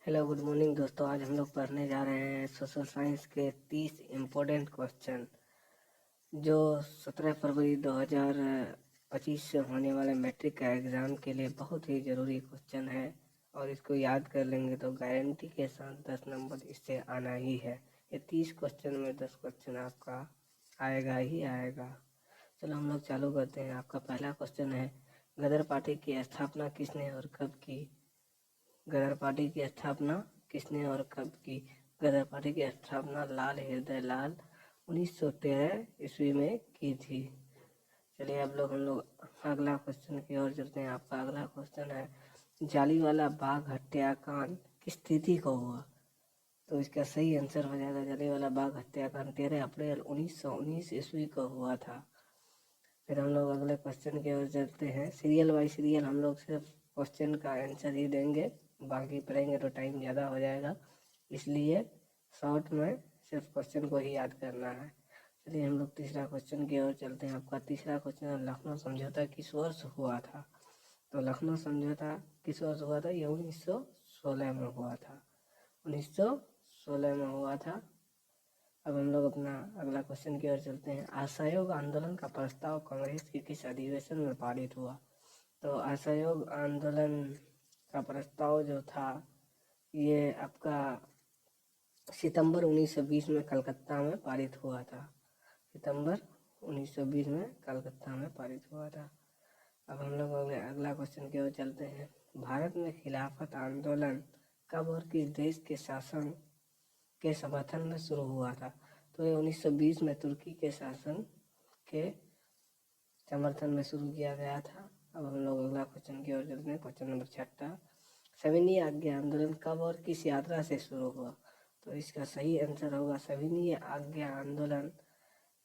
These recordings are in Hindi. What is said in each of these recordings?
हेलो गुड मॉर्निंग दोस्तों। आज हम लोग पढ़ने जा रहे हैं सोशल साइंस के 30 इम्पोर्टेंट क्वेश्चन जो 17 फरवरी 2025 से होने वाले मैट्रिक का एग्ज़ाम के लिए बहुत ही ज़रूरी क्वेश्चन है। और इसको याद कर लेंगे तो गारंटी के साथ 10 नंबर इससे आना ही है। ये 30 क्वेश्चन में 10 क्वेश्चन आपका आएगा ही आएगा। चलो हम लोग चालू करते हैं। आपका पहला क्वेश्चन है, गदर पार्टी की स्थापना किसने और कब की? गदर पार्टी की स्थापना किसने और कब की? गदर पार्टी की स्थापना लाल हृदय लाल 1913 ईस्वी में की थी। चलिए अब हम लोग अगला क्वेश्चन की ओर चलते हैं। आपका अगला क्वेश्चन है, जालियांवाला बाग हत्याकांड किस तिथि को हुआ? तो इसका सही आंसर हो जाएगा, जालियांवाला बाग हत्याकांड 13 अप्रैल 1919 ईस्वी को हुआ था। फिर हम लोग अगले क्वेश्चन की ओर चलते हैं। सीरियल बाई सीरियल हम लोग सिर्फ क्वेश्चन का आंसर ही देंगे, बाकी पढ़ेंगे तो टाइम ज़्यादा हो जाएगा, इसलिए शॉर्ट में सिर्फ क्वेश्चन को ही याद करना है। चलिए हम लोग तीसरा क्वेश्चन की ओर चलते हैं। आपका तीसरा क्वेश्चन है, लखनऊ समझौता किस वर्ष हुआ था? तो लखनऊ समझौता किस वर्ष हुआ था? ये 1916 में हुआ था। 1916 में हुआ था। अब हम लोग अपना अगला क्वेश्चन की ओर चलते हैं। असहयोग आंदोलन का प्रस्ताव कांग्रेस के किस अधिवेशन में पारित हुआ? तो असहयोग आंदोलन का प्रस्ताव जो था ये आपका सितंबर 1920 में कलकत्ता में पारित हुआ था। सितंबर 1920 में कलकत्ता में पारित हुआ था। अब हम लोग अगला क्वेश्चन की ओर चलते हैं। भारत में खिलाफत आंदोलन कब और किस देश के शासन के समर्थन में शुरू हुआ था? तो ये 1920 में तुर्की के शासन के समर्थन में शुरू किया गया था। अब हम लोग अगला क्वेश्चन की ओर चलते हैं। क्वेश्चन नंबर 6, सविनय आज्ञा आंदोलन कब और किस यात्रा से शुरू हुआ? तो इसका सही आंसर होगा, सविनय आज्ञा आंदोलन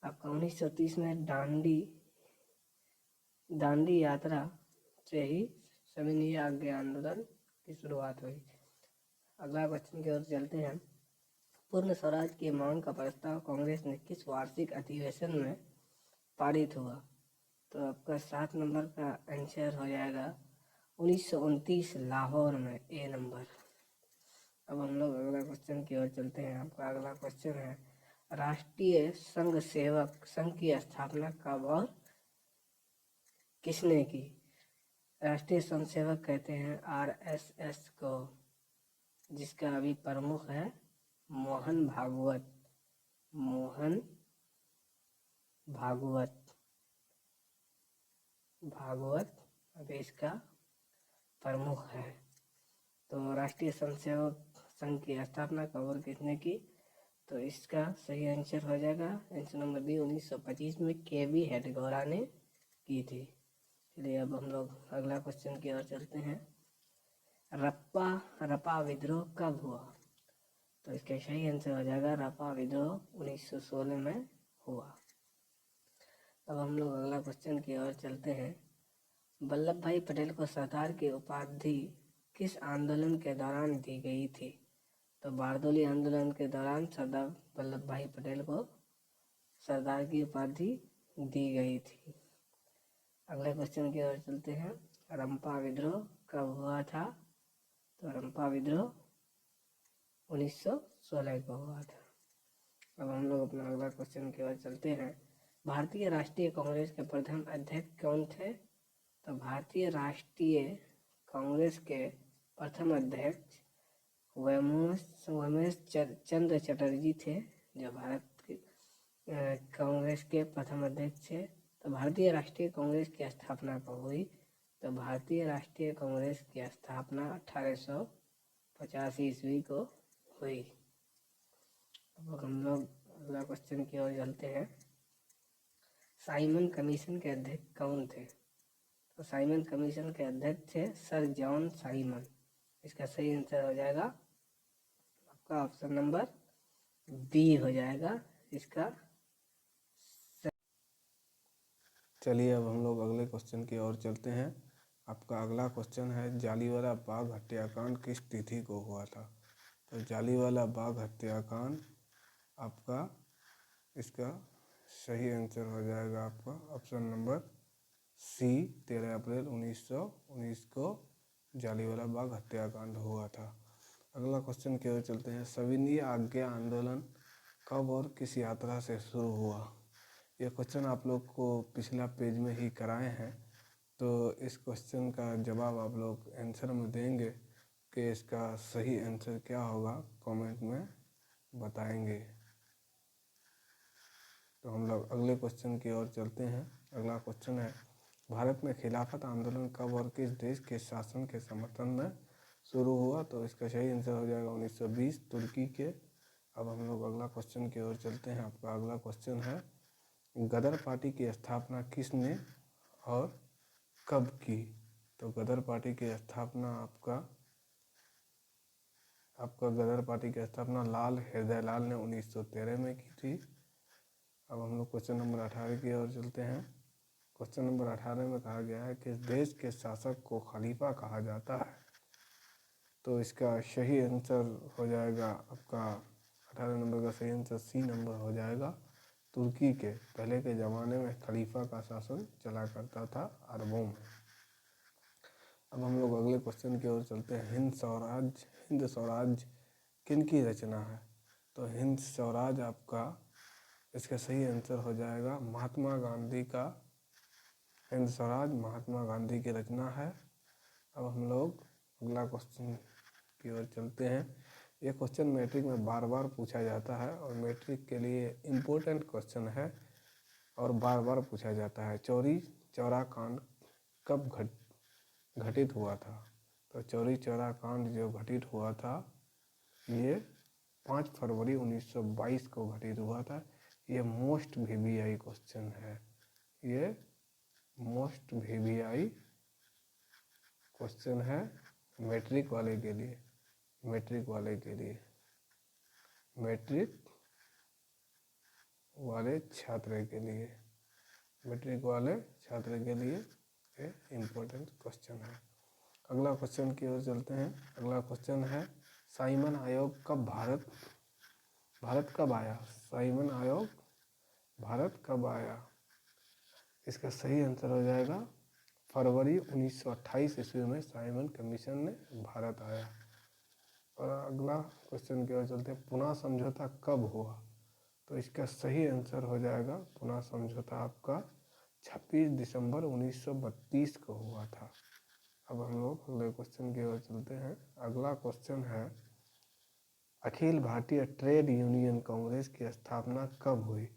आपका 1930 में दांडी यात्रा से ही सविनय आज्ञा आंदोलन की शुरुआत हुई। अगला क्वेश्चन की ओर चलते हैं। पूर्ण स्वराज की मांग का प्रस्ताव कांग्रेस ने किस वार्षिक अधिवेशन में पारित हुआ? तो आपका 7 नंबर का आंसर हो जाएगा 1929 लाहौर में, ए नंबर। अब हम लोग अगला क्वेश्चन की ओर चलते हैं। आपका अगला क्वेश्चन है, राष्ट्रीय संघ सेवक संघ की स्थापना कब और किसने की? राष्ट्रीय संघ सेवक कहते हैं आरएसएस को, जिसका अभी प्रमुख है मोहन भागवत। मोहन भागवत अभी इसका प्रमुख है। तो राष्ट्रीय स्वयंसेवक संघ की स्थापना कब और किसने की? तो इसका सही आंसर हो जाएगा आंसर नंबर बी, 1925 में केवी हेडगोरा ने की थी। चलिए अब हम लोग अगला क्वेश्चन की ओर चलते हैं। रपा विद्रोह कब हुआ? तो इसका सही आंसर हो जाएगा रपा विद्रोह 1916 में हुआ। अब हम लोग अगला क्वेश्चन की ओर चलते हैं। वल्लभ भाई पटेल को सरदार की उपाधि किस आंदोलन के दौरान दी गई थी? तो बारदोली आंदोलन के दौरान सरदार वल्लभ भाई पटेल को सरदार की उपाधि दी गई थी। अगले क्वेश्चन की ओर चलते हैं। रंपा विद्रोह कब हुआ था? तो रंपा विद्रोह 1916 को हुआ था। अब हम लोग अपना अगला क्वेश्चन की ओर चलते हैं। भारतीय राष्ट्रीय कांग्रेस के प्रथम अध्यक्ष कौन थे? तो भारतीय राष्ट्रीय कांग्रेस के प्रथम अध्यक्ष वैमनस्य चंद्र चटर्जी थे, जो भारत के कांग्रेस के प्रथम अध्यक्ष थे। तो भारतीय राष्ट्रीय कांग्रेस की स्थापना कब हुई? तो भारतीय राष्ट्रीय कांग्रेस की स्थापना 1885 ईस्वी को हुई। अब हम लोग अगला क्वेश्चन की ओर चलते हैं। साइमन कमीशन के अध्यक्ष कौन थे? तो साइमन कमीशन के अध्यक्ष थे सर जॉन साइमन। इसका सही आंसर हो जाएगा आपका ऑप्शन नंबर बी हो जाएगा इसका। चलिए अब हम लोग अगले क्वेश्चन की ओर चलते हैं। आपका अगला क्वेश्चन है, जालियांवाला बाग हत्याकांड किस तिथि को हुआ था? तो जालियांवाला बाग हत्याकांड आपका इसका सही आंसर हो जाएगा आपका ऑप्शन नंबर सी, 13 अप्रैल 1919 को जालियांवाला बाग हत्याकांड हुआ था। अगला क्वेश्चन की ओर चलते हैं। सविनय आज्ञा आंदोलन कब और किस यात्रा से शुरू हुआ? ये क्वेश्चन आप लोग को पिछला पेज में ही कराए हैं, तो इस क्वेश्चन का जवाब आप लोग आंसर में देंगे कि इसका सही आंसर क्या होगा, कमेंट में बताएंगे। तो हम लोग अगले क्वेश्चन की ओर चलते हैं। अगला क्वेश्चन है, भारत में खिलाफत आंदोलन कब और किस देश के शासन के समर्थन में शुरू हुआ? तो इसका सही आंसर हो जाएगा 1920 तुर्की के। अब हम लोग अगला क्वेश्चन की ओर चलते हैं। आपका अगला क्वेश्चन है, गदर पार्टी की स्थापना किसने और कब की? तो गदर पार्टी की स्थापना आपका गदर पार्टी की स्थापना लाल हृदयलाल ने 1913 में की थी। अब हम लोग क्वेश्चन नंबर 18 की ओर चलते हैं। क्वेश्चन नंबर 18 में कहा गया है कि देश के शासक को खलीफा कहा जाता है। तो इसका सही आंसर हो जाएगा आपका 18 नंबर का सही आंसर सी नंबर हो जाएगा। तुर्की के पहले के ज़माने में खलीफा का शासन चला करता था अरबों में। अब हम लोग अगले क्वेश्चन की ओर चलते हैं। हिंद स्वराज किन की रचना है? तो हिंद स्वराज आपका इसका सही आंसर हो जाएगा महात्मा गांधी का। हिंद स्वराज महात्मा गांधी की रचना है। अब हम लोग अगला क्वेश्चन की ओर चलते हैं। ये क्वेश्चन मैट्रिक में बार बार पूछा जाता है और मैट्रिक के लिए इम्पोर्टेंट क्वेश्चन है और बार बार पूछा जाता है। चौरी चौरा कांड कब घटित हुआ था? तो चौरी चौरा कांड जो घटित हुआ था ये 5 फरवरी 1922 को घटित हुआ था। ये मोस्ट वीवीआई क्वेश्चन है। ये मोस्ट वीवीआई क्वेश्चन है मैट्रिक वाले के लिए। मैट्रिक वाले छात्र के लिए ये इम्पोर्टेंट क्वेश्चन है। अगला क्वेश्चन की ओर चलते हैं। अगला क्वेश्चन है, साइमन आयोग कब भारत कब आया? साइमन आयोग भारत कब आया? इसका सही आंसर हो जाएगा फरवरी 1928 ईस्वी में साइमन कमीशन ने भारत आया। और अगला क्वेश्चन की ओर चलते हैं। पुना समझौता कब हुआ? तो इसका सही आंसर हो जाएगा पुना समझौता आपका 26 दिसंबर 1932 को हुआ था। अब हम लोग अगले क्वेश्चन की ओर चलते हैं। अगला क्वेश्चन है, अखिल भारतीय ट्रेड यूनियन कांग्रेस की स्थापना कब हुई?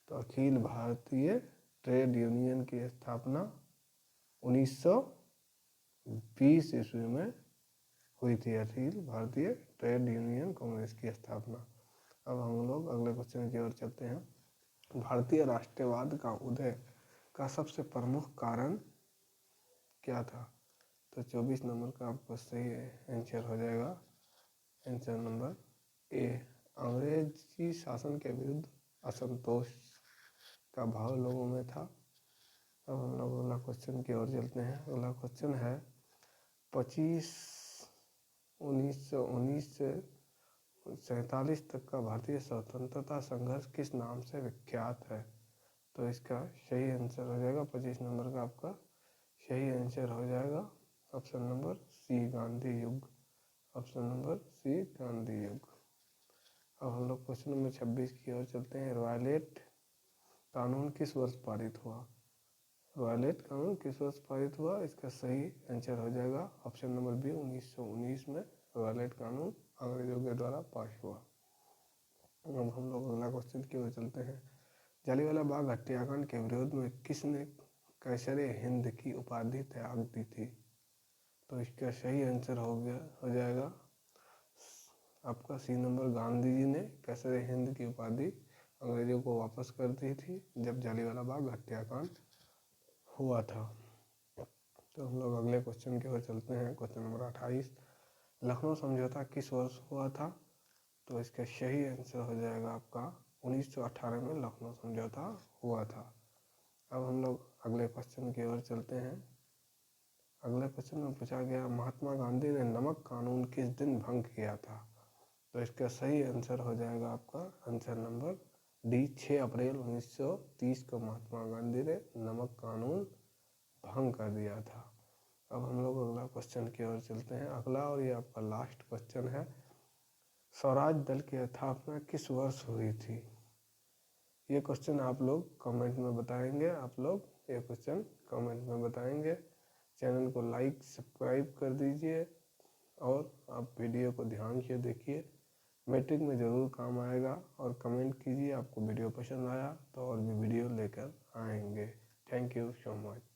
तो अखिल भारतीय ट्रेड यूनियन की स्थापना 1920 ईस्वी में हुई थी। अखिल भारतीय ट्रेड यूनियन कांग्रेस की स्थापना। अब हम लोग अगले क्वेश्चन की ओर चलते हैं। भारतीय राष्ट्रवाद का उदय का सबसे प्रमुख कारण क्या था? तो 24 नंबर का आपको सही आंसर हो जाएगा आंसर नंबर ए। अंग्रेजी शासन के विरुद्ध असंतोष का भाव लोगों में था। अब हम लोग अगला क्वेश्चन की ओर चलते हैं। अगला क्वेश्चन है, 1919 से 47 तक का भारतीय स्वतंत्रता संघर्ष किस नाम से विख्यात है? तो इसका सही आंसर हो जाएगा 25 नंबर का आपका सही आंसर हो जाएगा ऑप्शन नंबर सी, गांधी युग। ऑप्शन नंबर सी, गांधी युग। अब हम लोग क्वेश्चन नंबर 26 की ओर चलते हैं। रॉयलेट कानून किस वर्ष पारित हुआ? रॉयलेट कानून किस वर्ष पारित हुआ? इसका सही आंसर हो जाएगा ऑप्शन नंबर बी, 1919 में रॉयलेट कानून अंग्रेजों के द्वारा पास हुआ। अब हम लोग अगला क्वेश्चन की ओर चलते हैं। जालियांवाला बाग हत्याकांड के विरोध में किसने कैसरे हिंद की उपाधि त्याग दी थी? तो इसका सही आंसर हो जाएगा आपका सी नंबर, गांधी जी ने कैसरे हिंद की उपाधि अंग्रेजों को वापस कर दी थी जब जालियांवाला बाग हत्याकांड हुआ था। तो हम लोग अगले क्वेश्चन की ओर चलते हैं। क्वेश्चन नंबर 28, लखनऊ समझौता किस वर्ष हुआ था? तो इसका सही आंसर हो जाएगा आपका 1918 में लखनऊ समझौता हुआ था। अब हम लोग अगले क्वेश्चन की ओर चलते हैं। अगले क्वेश्चन में पूछा गया, महात्मा गांधी ने नमक कानून किस दिन भंग किया था? तो इसका सही आंसर हो जाएगा आपका आंसर नंबर डी, 6 अप्रैल 1930 को महात्मा गांधी ने नमक कानून भंग कर दिया था। अब हम लोग अगला क्वेश्चन की ओर चलते हैं। अगला और ये आपका लास्ट क्वेश्चन है। स्वराज दल की स्थापना किस वर्ष हुई थी? ये क्वेश्चन आप लोग कमेंट में बताएंगे। ये क्वेश्चन कमेंट में बताएंगे। चैनल को लाइक सब्सक्राइब कर दीजिए और आप वीडियो को ध्यान से देखिए, मैट्रिक में ज़रूर काम आएगा। और कमेंट कीजिए आपको वीडियो पसंद आया तो और भी वीडियो लेकर आएंगे। Thank you so much.